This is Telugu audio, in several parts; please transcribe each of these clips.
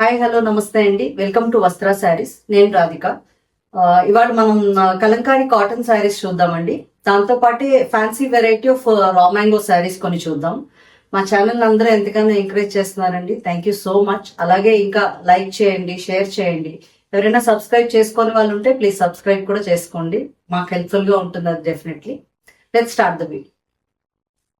హాయ్ హలో నమస్తే అండి. వెల్కమ్ టు వస్త్ర శారీస్. నేను రాధిక. ఇవాళ మనం కలంకారీ కాటన్ శారీస్ చూద్దామండి. దాంతో పాటే ఫ్యాన్సీ వెరైటీ ఆఫ్ రా మ్యాంగో శారీస్ కొన్ని చూద్దాం. మా ఛానల్ అందరూ ఎంతగానో ఎంకరేజ్ చేస్తున్నారండి. Thank you so much. అలాగే ఇంకా లైక్ చేయండి, షేర్ చేయండి. ఎవరైనా సబ్స్క్రైబ్ చేసుకునే వాళ్ళు ఉంటే ప్లీజ్ సబ్స్క్రైబ్ కూడా చేసుకోండి. మాకు హెల్ప్ఫుల్ గా ఉంటుంది అది definitely. Let's start the video.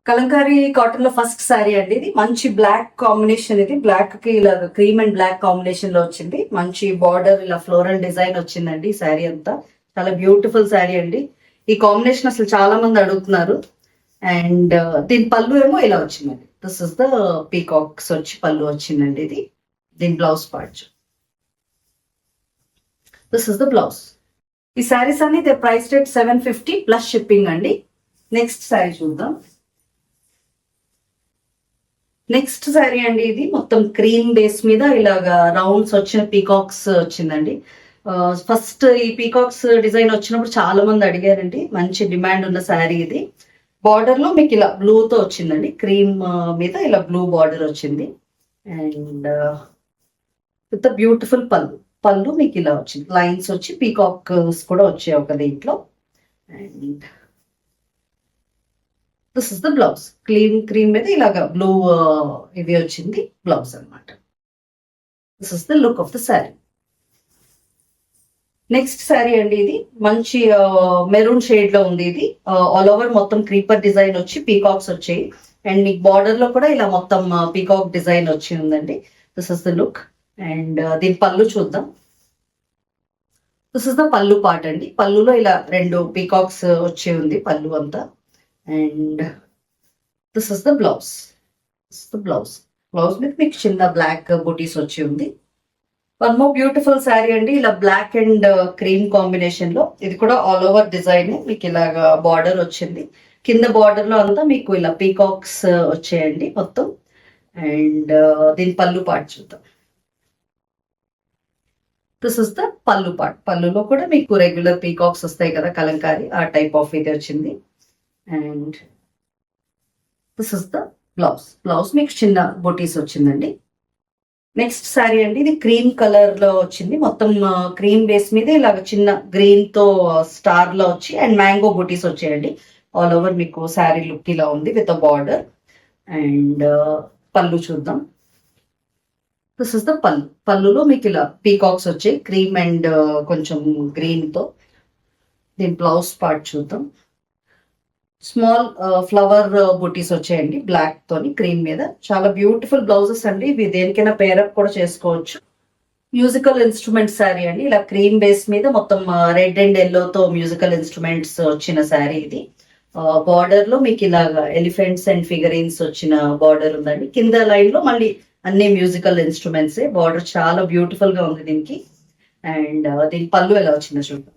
Kalamkari cotton లో ఫస్ట్ శారీ అండి. ఇది మంచి బ్లాక్ కాంబినేషన్. ఇది బ్లాక్ కి ఇలా క్రీమ్ అండ్ బ్లాక్ కాంబినేషన్ లో వచ్చింది. మంచి బార్డర్ ఇలా ఫ్లోరల్ డిజైన్ వచ్చిందండి. ఈ శారీ అంతా చాలా బ్యూటిఫుల్ శారీ అండి. ఈ కాంబినేషన్ అసలు చాలా మంది అడుగుతున్నారు. అండ్ దీని పళ్ళు ఏమో ఇలా వచ్చిందండి. దిస్ ఇస్ ద పీకాక్స్ వచ్చి పళ్ళు వచ్చిందండి. ఇది దీని blouse part. This is the blouse. ఈ శారీస్ అన్ని ప్రైస్ రేట్ 750 ప్లస్ షిప్పింగ్ అండి. నెక్స్ట్ శారీ చూద్దాం. నెక్స్ట్ శారీ అండి. ఇది మొత్తం క్రీమ్ బేస్ మీద ఇలాగా రౌండ్స్ వచ్చిన పీకాక్స్ వచ్చిందండి. ఫస్ట్ ఈ పీకాక్స్ డిజైన్ వచ్చినప్పుడు చాలా మంది అడిగారండి. మంచి డిమాండ్ ఉన్న శారీ ఇది. బార్డర్ లో మీకు ఇలా బ్లూతో వచ్చిందండి. క్రీమ్ మీద ఇలా బ్లూ బార్డర్ వచ్చింది. అండ్ విత్ బ్యూటిఫుల్ పళ్ళు మీకు ఇలా వచ్చింది. లైన్స్ వచ్చి పీకాక్స్ కూడా వచ్చాయి ఒక దీంట్లో. And this is the blouse. Cream మీద ఇలాగా బ్లూ ఇది వచ్చింది బ్లౌజ్ అనమాట. This is the look of the sari. Next sari అండి. ఇది మంచి మెరూన్ షేడ్ లో ఉంది. ఇది ఆల్ ఓవర్ మొత్తం క్రీపర్ డిజైన్ వచ్చి పీకాక్స్ వచ్చాయి. అండ్ మీకు బార్డర్ లో కూడా ఇలా మొత్తం పీకాక్ డిజైన్ వచ్చి ఉందండి. This is the look. And దీని పళ్ళు చూద్దాం. దిస్ ఇస్ ద పళ్ళు పార్ట్ అండి. పళ్ళులో ఇలా రెండు పీకాక్స్ వచ్చి ఉంది పళ్ళు అంతా. And this is the blouse. Blouse మీద మీకు చిన్న బ్లాక్ బుటీస్ వచ్చి ఉంది. వన్ మోర్ బ్యూటిఫుల్ శారీ అండి. ఇలా బ్లాక్ అండ్ క్రీమ్ కాంబినేషన్ లో ఇది కూడా ఆల్ ఓవర్ డిజైన్. మీకు ఇలాగా బార్డర్ వచ్చింది. కింద బార్డర్ లో అంతా మీకు ఇలా పీకాక్స్ వచ్చాయండి మొత్తం. అండ్ దీని పళ్ళు పార్ట్ చూద్దాం. దిస్ ఇస్ ద పళ్ళు పార్ట్. పళ్ళులో కూడా మీకు రెగ్యులర్ పీకాక్స్ వస్తాయి కదా కలంకారీ, ఆ టైప్ ఆఫ్ ఇది వచ్చింది. And this is the blouse మీకు చిన్న బొటీస్ వచ్చిందండి. నెక్స్ట్ శారీ అండి. ఇది క్రీమ్ కలర్ లో వచ్చింది. మొత్తం క్రీమ్ బేస్ మీద ఇలాగ చిన్న గ్రీన్ తో స్టార్ లో వచ్చి అండ్ మ్యాంగో బొటీస్ వచ్చాయండి. ఆల్ ఓవర్ మీకు శారీ లుక్ ఇలా ఉంది విత్ బార్డర్. అండ్ పళ్ళు చూద్దాం. దిస్ ఇస్ ద పళ్ళులో మీకు ఇలా పీకాక్స్ వచ్చాయి క్రీమ్ అండ్ కొంచెం గ్రీన్ తో. దీని బ్లౌజ్ పార్ట్ చూద్దాం. స్మాల్ ఫ్లవర్ బుటీస్ వచ్చాయండి బ్లాక్ తోని క్రీమ్ మీద. చాలా బ్యూటిఫుల్ బ్లౌజెస్ అండి. ఇవి దేనికైనా పేరప్ కూడా చేసుకోవచ్చు. మ్యూజికల్ ఇన్స్ట్రుమెంట్స్ శారీ అండి. ఇలా క్రీమ్ బేస్ మీద మొత్తం రెడ్ అండ్ ఎల్లో తో మ్యూజికల్ ఇన్స్ట్రుమెంట్స్ వచ్చిన శారీ ఇది. బార్డర్ లో మీకు ఇలాగా ఎలిఫెంట్స్ అండ్ ఫిగరీన్స్ వచ్చిన బార్డర్ ఉందండి. కింద లైన్ లో మళ్ళీ అన్ని మ్యూజికల్ ఇన్స్ట్రుమెంట్స్. బార్డర్ చాలా బ్యూటిఫుల్ గా ఉంది దీనికి. అండ్ దీని పళ్ళు ఎలా వచ్చిందో చూద్దాం.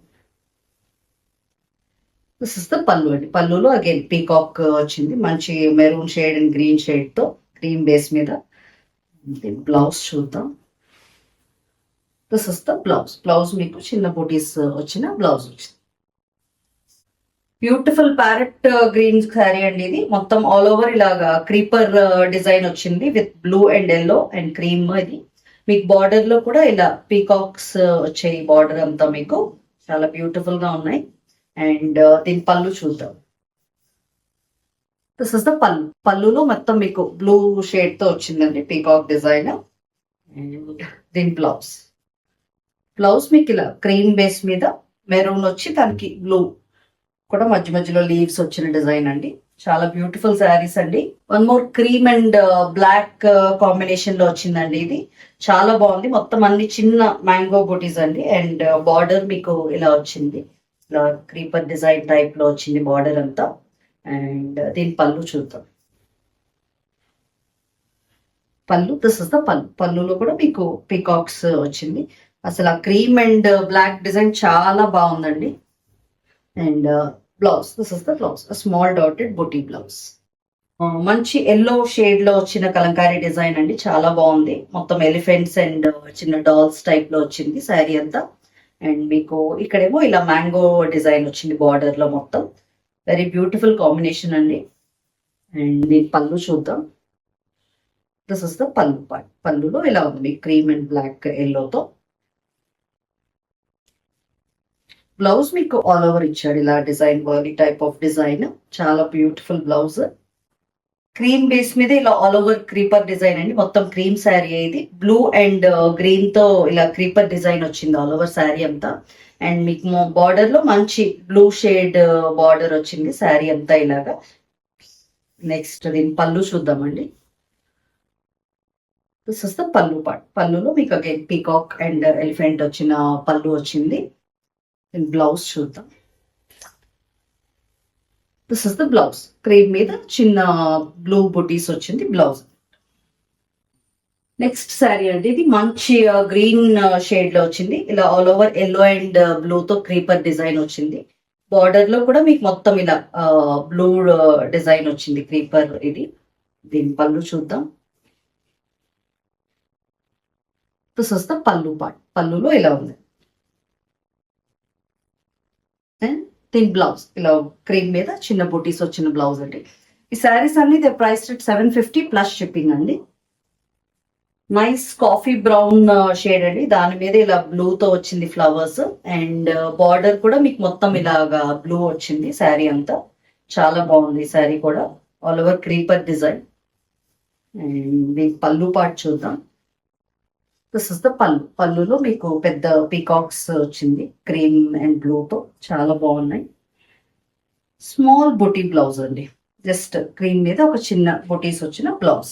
దిస్ ఇస్ ద పళ్ళు అండి. పళ్ళులో అగైన్ పీకాక్ వచ్చింది. మంచి maroon shade and green shade తో క్రీమ్ బేస్ మీద. బ్లౌజ్ చూద్దాం. దిస్ ఇస్ ద బ్లౌజ్ మీకు చిన్న బూటీస్ వచ్చిన బ్లౌజ్ వచ్చింది. బ్యూటిఫుల్ ప్యారెట్ గ్రీన్ శారీ అండి. ఇది మొత్తం ఆల్ ఓవర్ ఇలాగా క్రీపర్ డిజైన్ వచ్చింది with blue and yellow and cream. ఇది మీకు బార్డర్ లో కూడా ఇలా పీకాక్స్ వచ్చాయి. బార్డర్ అంతా మీకు చాలా బ్యూటిఫుల్ గా ఉన్నాయి. అండ్ దీని పళ్ళు చూద్దాం. దిస్ ఇస్ ద పళ్ళులో మొత్తం మీకు బ్లూ షేడ్ తో వచ్చిందండి పీకాక్ డిజైన్. అండ్ దీని బ్లౌజ్ మీకు ఇలా క్రీమ్ బేస్ మీద మెరూన్ వచ్చి దానికి బ్లూ కూడా మధ్య మధ్యలో లీవ్స్ వచ్చిన డిజైన్ అండి. చాలా బ్యూటిఫుల్ శారీస్ అండి. One more cream and black combination లో వచ్చిందండి. ఇది చాలా బాగుంది. మొత్తం అన్ని చిన్న మ్యాంగో బూటీస్ అండి. అండ్ బార్డర్ మీకు ఇలా వచ్చింది. క్రీపర్ డిజైన్ టైప్ లో వచ్చింది బార్డర్ అంతా. అండ్ దీని పళ్ళు చూద్దాం. దిస్ ఇస్ ద పళ్ళులో కూడా మీకు పీకాక్స్ వచ్చింది. అసలు ఆ క్రీమ్ అండ్ బ్లాక్ డిజైన్ చాలా బాగుందండి. And blouse. This is the blouse. Small dotted buti blouse. మంచి ఎల్లో షేడ్ లో వచ్చిన కలంకారీ డిజైన్ అండి. చాలా బాగుంది. మొత్తం ఎలిఫెంట్స్ అండ్ చిన్న డాల్స్ టైప్ లో వచ్చింది శారీ అంతా. అండ్ మీకు ఇక్కడేమో ఇలా మ్యాంగో డిజైన్ వచ్చింది బార్డర్ లో మొత్తం. వెరీ బ్యూటిఫుల్ కాంబినేషన్ అండి. అండ్ దీని పళ్ళు చూద్దాం. This is the pallu part. పల్లులో ఇలా ఉంది మీకు క్రీమ్ అండ్ బ్లాక్ ఎల్లోతో. బ్లౌజ్ మీకు ఆల్ ఓవర్ ఇచ్చాడు ఇలా design, Warli type of design. చాలా బ్యూటిఫుల్ బ్లౌజ్. క్రీమ్ బేస్ మీద ఇలా ఆల్ ఓవర్ క్రీపర్ డిజైన్ అండి. మొత్తం క్రీమ్ శారీ ఇది. బ్లూ అండ్ గ్రీన్ తో ఇలా క్రీపర్ డిజైన్ వచ్చింది ఆల్ ఓవర్ శారీ అంతా. అండ్ మీకు బార్డర్ లో మంచి బ్లూ షేడ్ బార్డర్ వచ్చింది శారీ అంతా ఇలాగా. నెక్స్ట్ దీని పళ్ళు చూద్దామండి. దిస్ ఇస్ ద పళ్ళు పార్ట్. పళ్ళులో మీకు అగైన్ పీకాక్ అండ్ ఎలిఫెంట్ వచ్చిన పళ్ళు వచ్చింది. బ్లౌజ్ చూద్దాం. This is the blouse. Cream మీద చిన్న బ్లూ బుటీస్ వచ్చింది బ్లౌజ్. నెక్స్ట్ శారీ అండి, ఇది మంచి గ్రీన్ షేడ్ లో వచ్చింది. ఇలా all over yellow and blue తో క్రీపర్ డిజైన్ వచ్చింది. బార్డర్ లో కూడా మీకు మొత్తం ఇలా బ్లూ డిజైన్ వచ్చింది క్రీపర్ ఇది. దీని పళ్ళు చూద్దాం. దిస్ ఇస్ ద పళ్ళు పార్ట్. పళ్ళులో ఇలా ఉంది. దీని బ్లౌజ్ ఇలా క్రీమ్ మీద చిన్న బూటీస్ వచ్చిన బ్లౌజ్ అండి. ఈ శారీస్ అన్ని they price rate 750 plus shipping అండి. నైస్ కాఫీ బ్రౌన్ షేడ్ అండి. దాని మీద ఇలా బ్లూ తో వచ్చింది ఫ్లవర్స్. అండ్ బార్డర్ కూడా మీకు మొత్తం ఇలాగా బ్లూ వచ్చింది శారీ అంతా. చాలా బాగుంది శారీ కూడా. All over creeper design. And దీని పళ్ళు పార్ట్ చూద్దాం. దిస్ ఇస్ ద పళ్ళు. పళ్ళులో మీకు పెద్ద పీకాక్స్ వచ్చింది క్రీమ్ అండ్ బ్లూ తో. చాలా బాగున్నాయి. స్మాల్ బుటీ బ్లౌజ్ అండి. జస్ట్ క్రీమ్ మీద ఒక చిన్న బుటీస్ వచ్చిన blouse.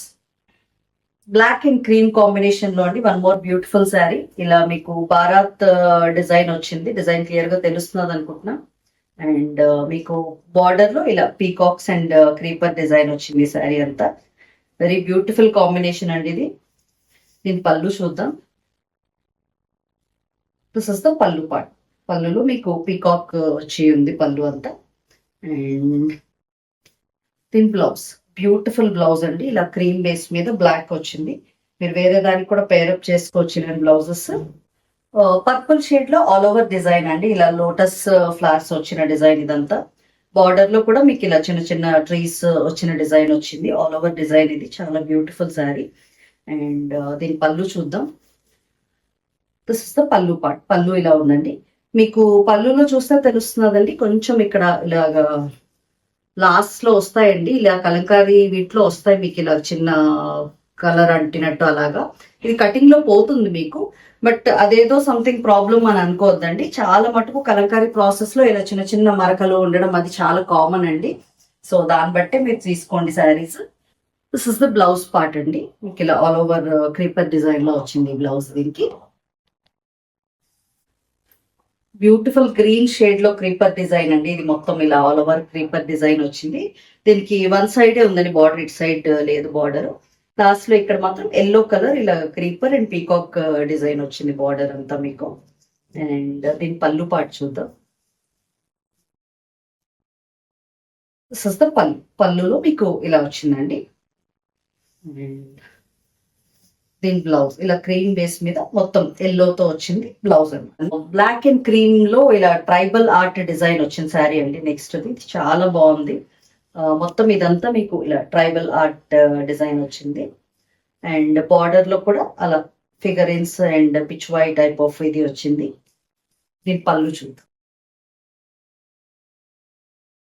Black and cream combination లో అండి. One more beautiful sari. ఇలా మీకు భారత్ డిజైన్ వచ్చింది. డిజైన్ క్లియర్ గా తెలుస్తున్నది అనుకుంటున్నా. అండ్ మీకు బార్డర్ లో ఇలా పీకాక్స్ అండ్ క్రీపర్ డిజైన్ వచ్చింది శారీ అంతా. వెరీ బ్యూటిఫుల్ కాంబినేషన్ అండి ఇది. దీని పళ్ళు చూద్దాం. దిస్ ఇస్ ద పళ్ళు పార్ట్. పళ్ళులో మీకు పీకాక్ వచ్చి ఉంది పళ్ళు అంతా. అండ్ దీని బ్లౌజ్ బ్యూటిఫుల్ బ్లౌజ్ అండి. ఇలా క్రీమ్ బేస్ మీద బ్లాక్ వచ్చింది. మీరు వేరే దానికి కూడా పేరప్ చేసుకోవచ్చు ఇలాంటి బ్లౌజెస్. పర్పుల్ షేడ్ లో ఆల్ ఓవర్ డిజైన్ అండి. ఇలా లోటస్ ఫ్లవర్స్ వచ్చిన డిజైన్ ఇదంతా. బార్డర్ లో కూడా మీకు ఇలా చిన్న చిన్న ట్రీస్ వచ్చిన డిజైన్ వచ్చింది. ఆల్ ఓవర్ డిజైన్ ఇది. చాలా బ్యూటిఫుల్ శారీ. అండ్ దీని పళ్ళు చూద్దాం. దిస్ ఇస్ ద పళ్ళు పార్ట్. పళ్ళు ఇలా ఉందండి. మీకు పళ్ళులో చూస్తే తెలుస్తున్నదండి. కొంచెం ఇక్కడ ఇలాగా లాస్ట్ లో వస్తాయండి. ఇలా కలంకారీ వీటిలో వస్తాయి మీకు ఇలా చిన్న కలర్ అంటినట్టు అలాగా. ఇది కటింగ్ లో పోతుంది మీకు. బట్ అదేదో సంథింగ్ ప్రాబ్లం అని అనుకోవద్దండి. చాలా మటుకు కలంకారీ ప్రాసెస్ లో ఇలా చిన్న చిన్న మరకలు ఉండడం అది చాలా కామన్ అండి. సో దాన్ని బట్టే మీరు తీసుకోండి saris. This is the blouse part అండి. మీకు ఇలా ఆల్ ఓవర్ క్రీపర్ డిజైన్ లో వచ్చింది బ్లౌజ్. దీనికి బ్యూటిఫుల్ గ్రీన్ షేడ్ లో క్రీపర్ డిజైన్ అండి. ఇది మొత్తం ఇలా ఆల్ ఓవర్ క్రీపర్ డిజైన్ వచ్చింది. దీనికి వన్ సైడే ఉందండి బార్డర్, ఇటు సైడ్ లేదు బార్డర్. లాస్ట్ లో ఇక్కడ మాత్రం ఎల్లో కలర్ ఇలా క్రీపర్ అండ్ పీకాక్ డిజైన్ వచ్చింది బార్డర్ అంతా మీకు. అండ్ దీని పళ్ళు పార్ట్ చూద్దాం. దిస్ ఇస్ ద పళ్ళు. పళ్ళులో మీకు ఇలా వచ్చిందండి. దీని బ్లౌజ్ ఇలా క్రీమ్ బేస్ మీద మొత్తం ఎల్లోతో వచ్చింది బ్లౌజ్ అండి. బ్లాక్ అండ్ క్రీమ్ లో ఇలా ట్రైబల్ ఆర్ట్ డిజైన్ వచ్చింది శారీ అండి. నెక్స్ట్ ఇది చాలా బాగుంది. మొత్తం ఇదంతా మీకు ఇలా ట్రైబల్ ఆర్ట్ డిజైన్ వచ్చింది. అండ్ బార్డర్ లో కూడా అలా figurines and Pichwai type of ఇది వచ్చింది. దీని పళ్ళు చూద్దాం.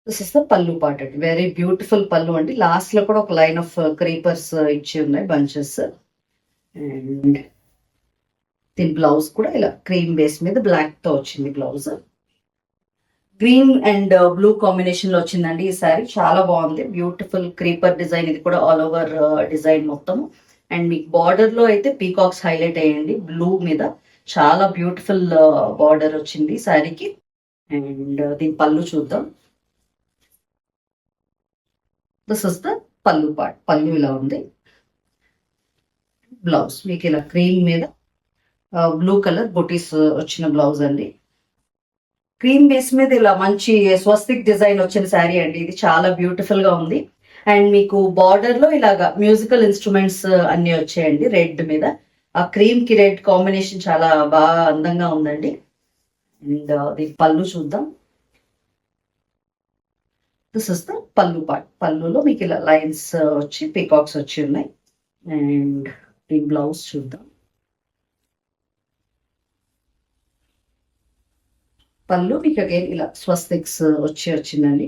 దిస్ ఇస్ ద పళ్ళు పార్ట్ అండి. వెరీ బ్యూటిఫుల్ పళ్ళు అండి. లాస్ట్ లో కూడా ఒక లైన్ ఆఫ్ క్రీపర్స్ ఇచ్చి ఉన్నాయి బంచెస్. అండ్ దీని బ్లౌజ్ కూడా ఇలా క్రీమ్ బేస్ మీద బ్లాక్ తో వచ్చింది blouse. Green and blue combination లో వచ్చిందండి ఈ శారీ. చాలా బాగుంది. Beautiful creeper design. ఇది కూడా ఆల్ ఓవర్ డిజైన్ మొత్తం. అండ్ మీకు బార్డర్ లో అయితే పీకాక్స్ హైలైట్ అయ్యండి బ్లూ మీద. చాలా బ్యూటిఫుల్ బార్డర్ వచ్చింది శారీకి. అండ్ దీని పళ్ళు చూద్దాం. దిస్ ఇస్ ద పళ్ళు పార్ట్. పళ్ళు ఇలా ఉంది. బ్లౌజ్ మీకు ఇలా క్రీమ్ మీద బ్లూ కలర్ బుటీస్ వచ్చిన బ్లౌజ్ అండి. క్రీమ్ బేస్ మీద ఇలా మంచి స్వస్తిక్ డిజైన్ వచ్చిన శారీ అండి. ఇది చాలా బ్యూటిఫుల్ గా ఉంది. అండ్ మీకు బార్డర్ లో ఇలాగా మ్యూజికల్ ఇన్స్ట్రుమెంట్స్ అన్ని వచ్చాయండి రెడ్ మీద. ఆ క్రీమ్ కి రెడ్ కాంబినేషన్ చాలా బాగా అందంగా ఉందండి. అండ్ దీని పళ్ళు చూద్దాం. దిస్ ఇస్ ద పళ్ళు పార్ట్. పళ్ళులో మీకు ఇలా లైన్స్ వచ్చి పీకాక్స్ వచ్చి ఉన్నాయి. అండ్ ఈ బ్లౌజ్ చూద్దాం. పళ్ళు మీకు అగైన్ ఇలా స్వస్తిక్స్ వచ్చిందండి.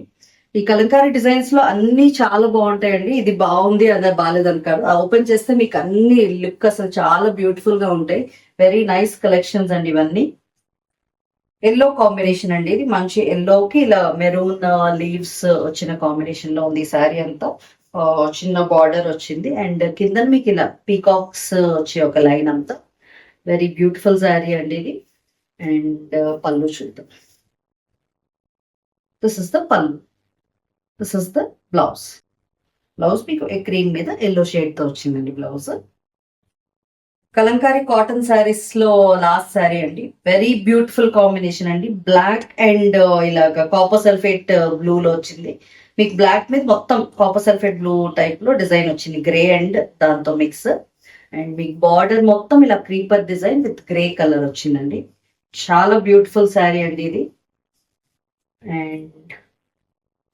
ఈ కలంకారీ డిజైన్స్ లో అన్ని చాలా బాగుంటాయండి. ఇది బాగుంది అదే బాగాలేదనుకారు, ఓపెన్ చేస్తే మీకు అన్ని లుక్ అసలు చాలా బ్యూటిఫుల్ గా ఉంటాయి. వెరీ నైస్ కలెక్షన్స్ అండి ఇవన్నీ. ఎల్లో కాంబినేషన్ అండి, ఇది మంచి ఎల్లోకి ఇలా మెరూన్ లీవ్స్ వచ్చిన కాంబినేషన్ లో ఉంది. ఈ శారీ అంతా చిన్న బార్డర్ వచ్చింది అండ్ కింద మీకు ఇలా పీకాక్స్ వచ్చి ఒక లైన్ అంతా. వెరీ బ్యూటిఫుల్ శారీ అండి ఇది. అండ్ పళ్ళు చూద్దాం. దిస్ ఇస్ ద పళ్ళు, this is the blouse. Blouse మీకు క్రీమ్ మీద ఎల్లో షేడ్ తో వచ్చిందండి బ్లౌజ్. కలంకారీ కాటన్ శారీస్ లో లాస్ట్ శారీ అండి. వెరీ బ్యూటిఫుల్ కాంబినేషన్ అండి. బ్లాక్ అండ్ ఇలాగ కాపర్ సల్ఫేట్ బ్లూ లో వచ్చింది. మీకు బ్లాక్ మీద మొత్తం కాపర్ సల్ఫేట్ బ్లూ టైప్ లో డిజైన్ వచ్చింది, గ్రే అండ్ దాంతో మిక్స్. అండ్ మీకు బార్డర్ మొత్తం ఇలా creeper design with grey colour వచ్చిందండి. చాలా బ్యూటిఫుల్ శారీ అండి ఇది. అండ్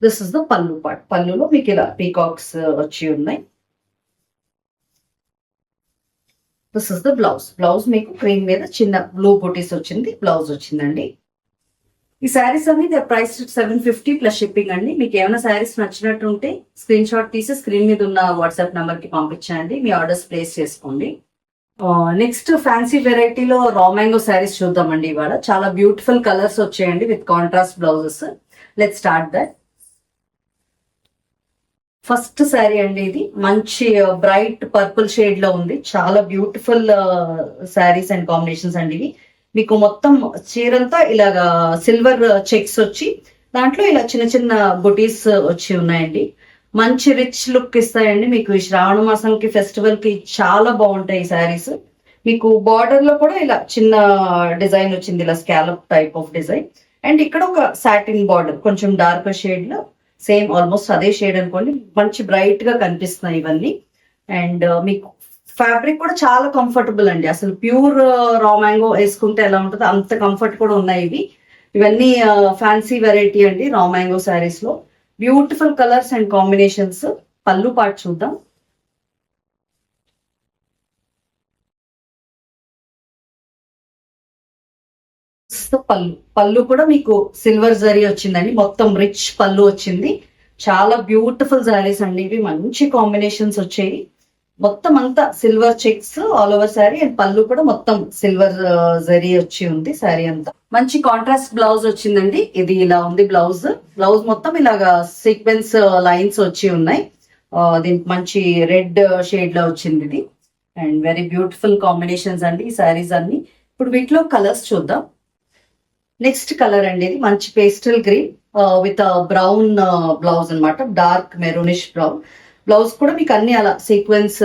దిస్ ఇస్ ద పళ్ళు పార్ట్. పళ్ళులో మీకు ఇలా పీకాక్స్ వచ్చి ఉన్నాయి. This is the blouse. Blouse మీకు క్రీమ్ మీద చిన్న బ్లూ బుటీస్ వచ్చింది బ్లౌజ్ వచ్చిందండి. ఈ శారీస్ అన్ని ప్రైస్ 750 ప్లస్ షిప్పింగ్ అండి. మీకు ఏమైనా శారీస్ నచ్చినట్టు ఉంటే స్క్రీన్ షాట్ తీసి స్క్రీన్ మీద ఉన్న వాట్సాప్ నెంబర్ కి పంపించండి, మీ ఆర్డర్స్ ప్లేస్ చేసుకోండి. నెక్స్ట్ ఫ్యాన్సీ వెరైటీలో రా మ్యాంగో శారీస్ చూద్దామండి ఇవాళ. చాలా బ్యూటిఫుల్ కలర్స్ వచ్చాయండి with contrast blouses. Let start that. First sari అండి, ఇది మంచి బ్రైట్ పర్పుల్ షేడ్ లో ఉంది. చాలా బ్యూటిఫుల్ శారీస్ అండ్ కాంబినేషన్స్ అండి ఇవి. మీకు మొత్తం చీరంతా ఇలాగా సిల్వర్ చెక్స్ వచ్చి దాంట్లో ఇలా చిన్న చిన్న బుటీస్ వచ్చి ఉన్నాయండి. మంచి రిచ్ లుక్ ఇస్తాయండి మీకు. ఈ శ్రావణ మాసంకి ఫెస్టివల్ కి చాలా బాగుంటాయి ఈ శారీస్. మీకు బార్డర్ లో కూడా ఇలా చిన్న డిజైన్ వచ్చింది, ఇలా scallop type of design. And ఇక్కడ ఒక సాటిన్ బార్డర్ కొంచెం డార్క్ షేడ్ లో, సేమ్ ఆల్మోస్ట్ అదే షేడ్ అనుకోండి. మంచి బ్రైట్ గా కనిపిస్తున్నాయి ఇవన్నీ. అండ్ మీకు ఫ్యాబ్రిక్ కూడా చాలా కంఫర్టబుల్ అండి. అసలు ప్యూర్ రా మ్యాంగో వేసుకుంటే ఎలా ఉంటుందో అంత కంఫర్ట్ కూడా ఉన్నాయి ఇవి. ఇవన్నీ ఫ్యాన్సీ వెరైటీ అండి రా మ్యాంగో శారీస్ లో. Beautiful colours and combinations. పళ్ళు పార్ట్ చూద్దాం. పళ్ళు పళ్ళు కూడా మీకు సిల్వర్ జరీ వచ్చిందండి. మొత్తం రిచ్ పళ్ళు వచ్చింది. చాలా బ్యూటిఫుల్ శారీస్ అండి ఇవి. మంచి కాంబినేషన్స్ వచ్చాయి. మొత్తం అంతా silver checks all over sari and పళ్ళు కూడా మొత్తం సిల్వర్ జరీ వచ్చి ఉంది శారీ అంతా. మంచి కాంట్రాస్ట్ బ్లౌజ్ వచ్చిందండి. ఇది ఇలా ఉంది బ్లౌజ్. బ్లౌజ్ మొత్తం ఇలాగా సీక్వెన్స్ లైన్స్ వచ్చి ఉన్నాయి. దీనికి మంచి రెడ్ షేడ్ లో వచ్చింది ఇది. అండ్ వెరీ బ్యూటిఫుల్ కాంబినేషన్స్ అండి ఈ శారీస్ అన్ని. ఇప్పుడు వీటిలో కలర్స్ చూద్దాం. నెక్స్ట్ కలర్ అండి, ఇది మంచి pastel green with brown blouse అనమాట. డార్క్ మెరూనిష్ బ్రౌన్ బ్లౌజ్ కూడా మీకు అన్ని అలా సీక్వెన్స్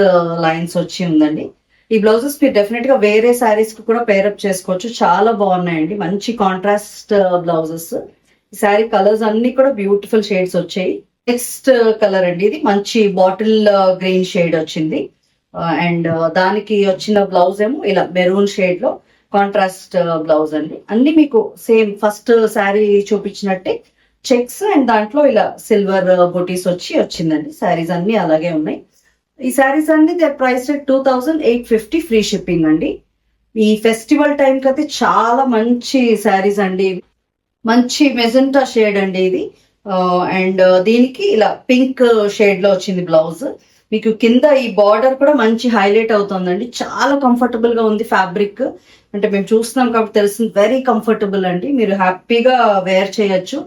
లైన్స్ వచ్చి ఉందండి. ఈ బ్లౌజెస్ మీరు డెఫినెట్ గా వేరే శారీస్ కి కూడా పేరప్ చేసుకోవచ్చు. చాలా బాగున్నాయండి. మంచి కాంట్రాస్ట్ బ్లౌజెస్. ఈ శారీ కలర్స్ అన్ని కూడా బ్యూటిఫుల్ షేడ్స్ వచ్చాయి. నెక్స్ట్ కలర్ అండి, ఇది మంచి బాటిల్ గ్రీన్ షేడ్ వచ్చింది. అండ్ దానికి వచ్చిన బ్లౌజ్ ఏమో ఇలా మెరూన్ షేడ్ లో కాంట్రాస్ట్ బ్లౌజ్ అండి. అన్ని మీకు సేమ్ ఫస్ట్ శారీ చూపించినట్టే చెక్స్ అండ్ దాంట్లో ఇలా సిల్వర్ బుటీస్ వచ్చిందండి. శారీస్ అన్ని అలాగే ఉన్నాయి. ఈ శారీస్ అన్ని దే ప్రైస్ 2850 ఫ్రీ షిప్పింగ్ అండి. ఈ ఫెస్టివల్ టైం కి అయితే చాలా మంచి శారీస్ అండి. మంచి మెజెంటా షేడ్ అండి ఇది. అండ్ దీనికి ఇలా పింక్ షేడ్ లో వచ్చింది బ్లౌజ్. మీకు కింద ఈ బార్డర్ కూడా మంచి హైలైట్ అవుతుందండి. చాలా కంఫర్టబుల్ గా ఉంది ఫ్యాబ్రిక్. అంటే మేము చూస్తున్నాం కాబట్టి తెలిసింది. వెరీ కంఫర్టబుల్ అండి. మీరు హ్యాపీగా వేర్ చేయొచ్చు.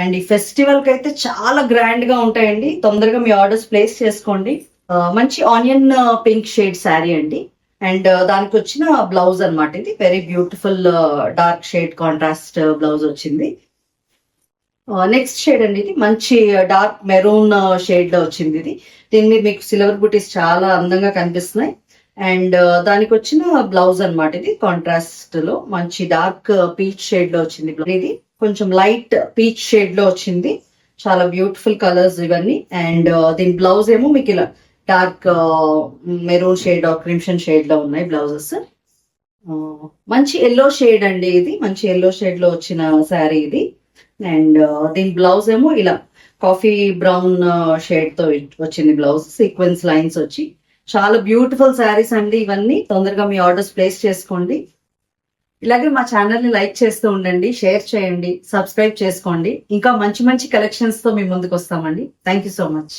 అండ్ ఈ ఫెస్టివల్ కి అయితే చాలా గ్రాండ్ గా ఉంటాయండి. తొందరగా మీ ఆర్డర్స్ ప్లేస్ చేసుకోండి. మంచి ఆనియన్ పింక్ షేడ్ శారీ అండి. అండ్ దానికి వచ్చిన బ్లౌజ్ అనమాట ఇది. Very beautiful dark shade contrast blouse వచ్చింది. నెక్స్ట్ షేడ్ అండి, ఇది మంచి డార్క్ మెరూన్ షేడ్ లో వచ్చింది ఇది. దీని మీద మీకు సిల్వర్ బుటీస్ చాలా అందంగా కనిపిస్తున్నాయి. అండ్ దానికి వచ్చిన బ్లౌజ్ అనమాట ఇది. కాంట్రాస్ట్ లో మంచి డార్క్ పీచ్ షేడ్ లో వచ్చింది. ఇది కొంచెం లైట్ పీచ్ షేడ్ లో వచ్చింది. చాలా బ్యూటిఫుల్ కలర్స్ ఇవన్నీ. అండ్ దీని బ్లౌజ్ ఏమో మీకు ఇలా dark maroon shade crimson shade లో ఉన్నాయి బ్లౌజెస్. మంచి ఎల్లో షేడ్ అండి ఇది. మంచి ఎల్లో షేడ్ లో వచ్చిన శారీ ఇది. అండ్ దీని బ్లౌజ్ ఏమో ఇలా కాఫీ బ్రౌన్ షేడ్ తో వచ్చింది బ్లౌజ్. సీక్వెన్స్ లైన్స్ వచ్చి చాలా బ్యూటిఫుల్ శారీస్ అండి ఇవన్నీ. తొందరగా మీ ఆర్డర్స్ ప్లేస్ చేసుకోండి. ఇలాగే మా ఛానల్ ని లైక్ చేస్తూ ఉండండి, షేర్ చేయండి, సబ్స్క్రైబ్ చేసుకోండి. ఇంకా మంచి మంచి కలెక్షన్స్ తో మీ ముందుకు వస్తామండి. Thank you so much.